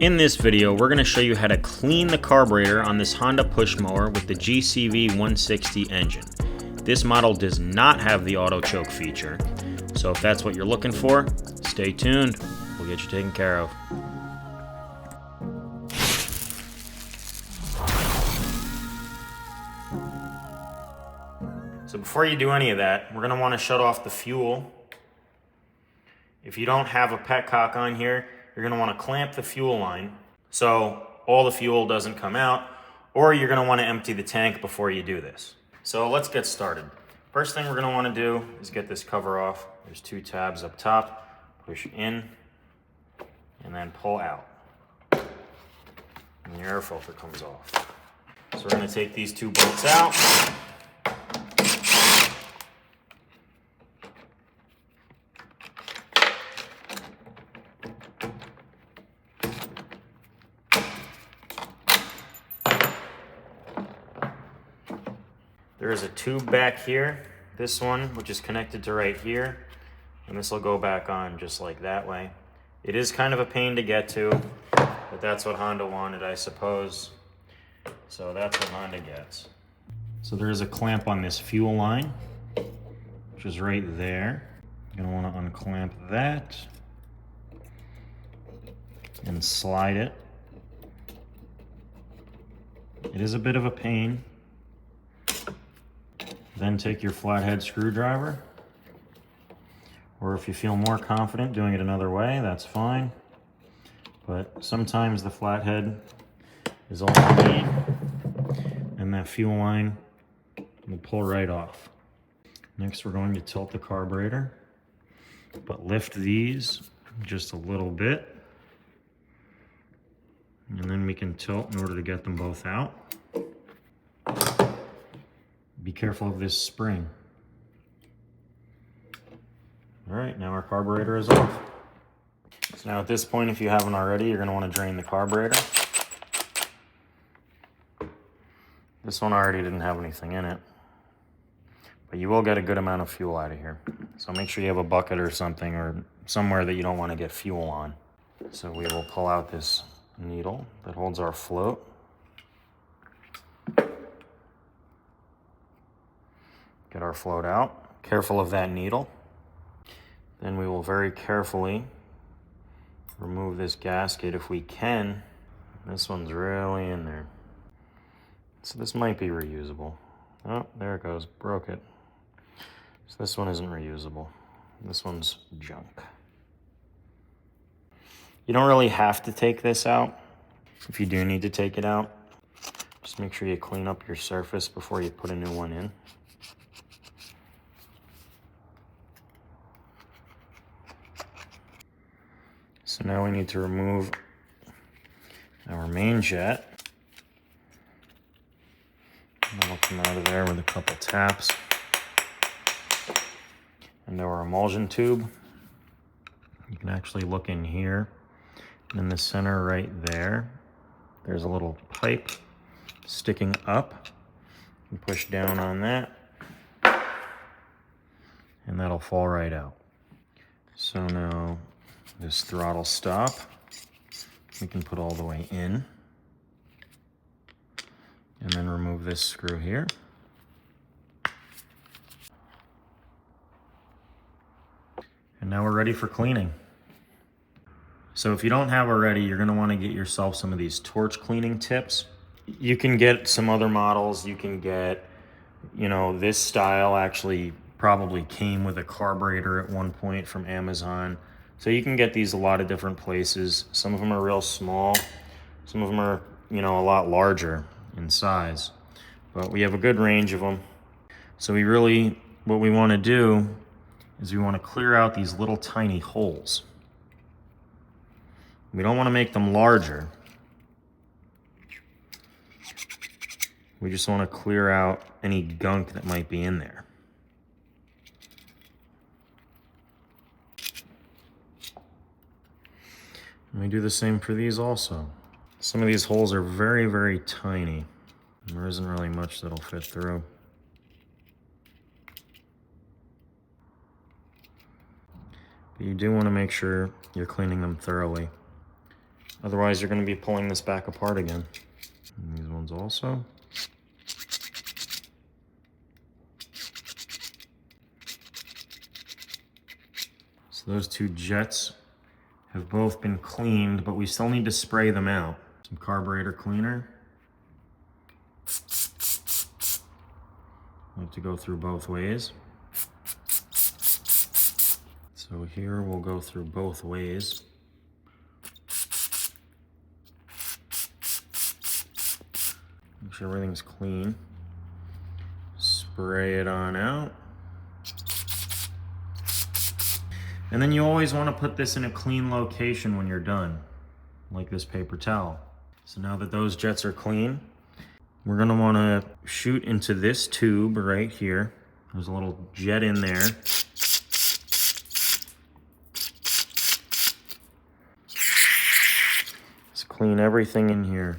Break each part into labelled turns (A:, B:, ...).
A: In this video, we're going to show you how to clean the carburetor on this Honda push mower with the GCV 160 engine. This model does not have the Autochoke feature, so if that's what you're looking for, stay tuned. We'll get you taken care of. So before you do any of that, we're going to want to shut off the fuel. If you don't have a petcock on here, you're going to want to clamp the fuel line so all the fuel doesn't come out, or you're going to want to empty the tank before you do this. So let's get started. First thing we're going to want to do is get this cover off. There's two tabs up top. Push in and then pull out. And the air filter comes off. So we're going to take these two bolts out. There is a tube back here, this one, which is connected to right here, and this will go back on just like that way. It is kind of a pain to get to, but that's what Honda wanted, I suppose. So that's what Honda gets. So there is a clamp on this fuel line, which is right there. You're gonna want to unclamp that and slide it. It is a bit of a pain. Then take your flathead screwdriver, or if you feel more confident doing it another way, that's fine. But sometimes the flathead is all you need, and that fuel line will pull right off. Next, we're going to tilt the carburetor, but lift these just a little bit, and then we can tilt in order to get them both out. Be careful of this spring. All right, now our carburetor is off. So now at this point, if you haven't already, you're gonna wanna drain the carburetor. This one already didn't have anything in it, but you will get a good amount of fuel out of here. So make sure you have a bucket or something, or somewhere that you don't wanna get fuel on. So we will pull out this needle that holds our float. Get our float out. Careful of that needle. Then we will very carefully remove this gasket if we can. This one's really in there. So this might be reusable. Oh, there it goes, broke it. So this one isn't reusable. This one's junk. You don't really have to take this out. If you do need to take it out, just make sure you clean up your surface before you put a new one in. So now we need to remove our main jet. And that'll come out of there with a couple taps. And our emulsion tube. You can actually look in here. In the center right there, there's a little pipe sticking up. You push down on that, and that'll fall right out. So now this throttle stop, we can put all the way in, and then remove this screw here. And now we're ready for cleaning. So if you don't have already, you're gonna wanna get yourself some of these torch cleaning tips. You can get some other models. You can get, this style actually probably came with a carburetor at one point from Amazon. So you can get these a lot of different places. Some of them are real small. Some of them are, a lot larger in size. But we have a good range of them. So what we want to do is we want to clear out these little tiny holes. We don't want to make them larger. We just want to clear out any gunk that might be in there. And we do the same for these also. Some of these holes are very, very tiny. And there isn't really much that'll fit through. But you do want to make sure you're cleaning them thoroughly. Otherwise, you're going to be pulling this back apart again. And these ones also. So those two jets have both been cleaned, but we still need to spray them out. Some carburetor cleaner. We have to go through both ways. So here we'll go through both ways. Make sure everything's clean. Spray it on out. And then you always want to put this in a clean location when you're done, like this paper towel. So now that those jets are clean, we're going to want to shoot into this tube right here. There's a little jet in there. Let's clean everything in here.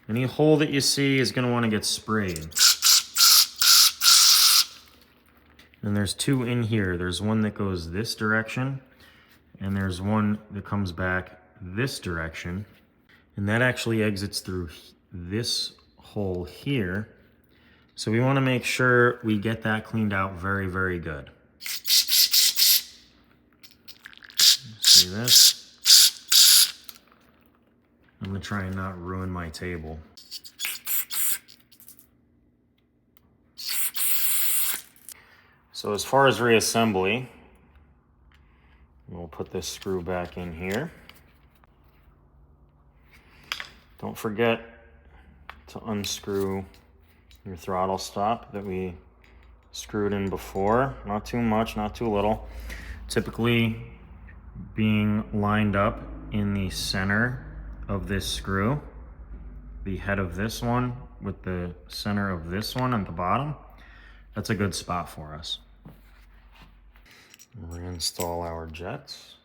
A: Any hole that you see is going to want to get sprayed. And there's two in here. There's one that goes this direction, and there's one that comes back this direction. And that actually exits through this hole here. So we want to make sure we get that cleaned out very, very good. See this? I'm going to try and not ruin my table. So as far as reassembly, we'll put this screw back in here. Don't forget to unscrew your throttle stop that we screwed in before. Not too much, not too little. Typically being lined up in the center of this screw, the head of this one with the center of this one at the bottom, that's a good spot for us. Reinstall our jets.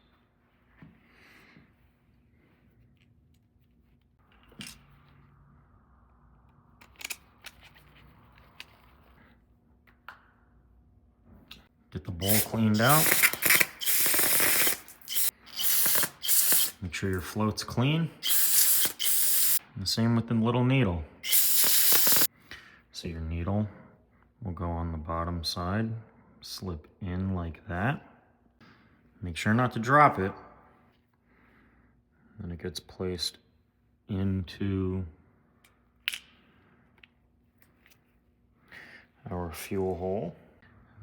A: Get the bowl cleaned out. Make sure your float's clean. And the same with the little needle. So your needle will go on the bottom side, slip in like that. Make sure not to drop it. Then it gets placed into our fuel hole.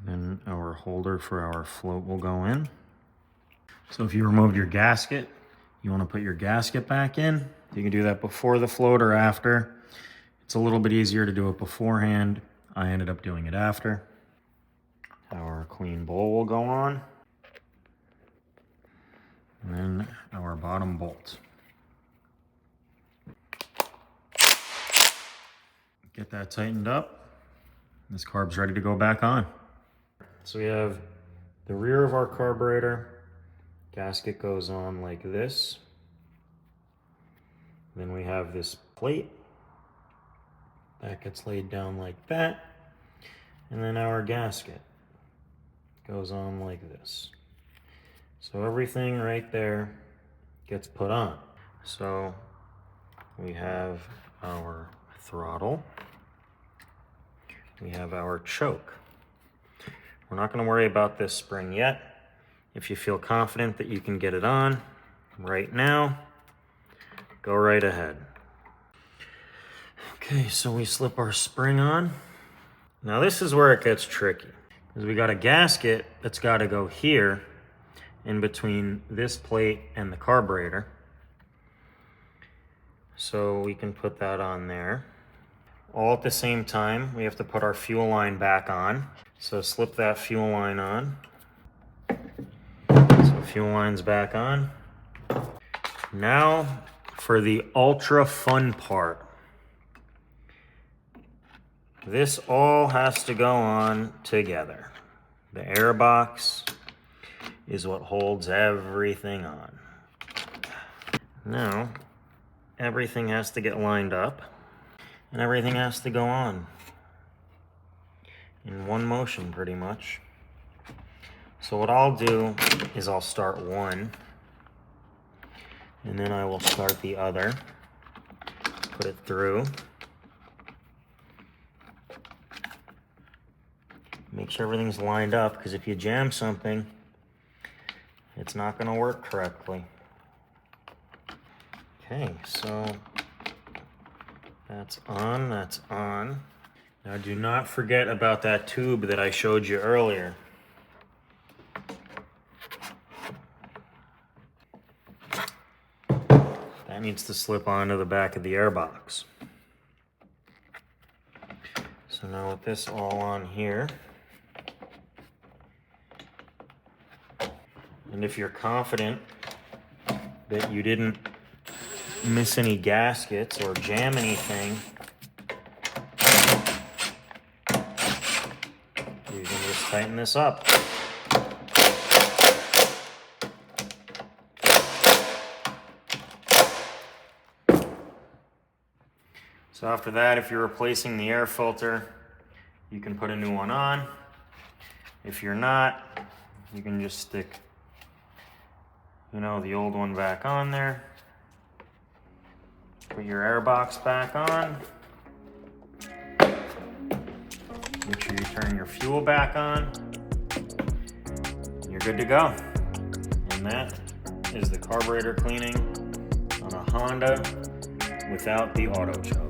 A: Then our holder for our float will go in. So if you removed your gasket, you want to put your gasket back in. You can do that before the float or after. It's a little bit easier to do it beforehand. I ended up doing it after. Our clean bowl will go on. And then our bottom bolt. Get that tightened up. This carb's ready to go back on. So we have the rear of our carburetor. Gasket goes on like this. Then we have this plate. That gets laid down like that. And then our gasket goes on like this. So everything right there gets put on. So we have our throttle. We have our choke. We're not going to worry about this spring yet. If you feel confident that you can get it on right now, go right ahead. Okay, so we slip our spring on. Now this is where it gets tricky, because we got a gasket that's got to go here in between this plate and the carburetor. So we can put that on there. All at the same time, we have to put our fuel line back on. So slip that fuel line on. So fuel line's back on. Now for the ultra fun part. This all has to go on together. The air box is what holds everything on. Now, everything has to get lined up and everything has to go on in one motion pretty much. So what I'll do is I'll start one And then I will start the other, put it through. Make sure everything's lined up, because if you jam something, it's not going to work correctly. Okay, so that's on, that's on. Now do not forget about that tube that I showed you earlier. That needs to slip onto the back of the airbox. So now with this all on here, and if you're confident that you didn't miss any gaskets or jam anything, you can just tighten this up. So after that, if you're replacing the air filter, you can put a new one on. If you're not, you can just stick, the old one back on there. Put your air box back on. Make sure you turn your fuel back on. You're good to go. And that is the carburetor cleaning on a Honda without the Autochoke.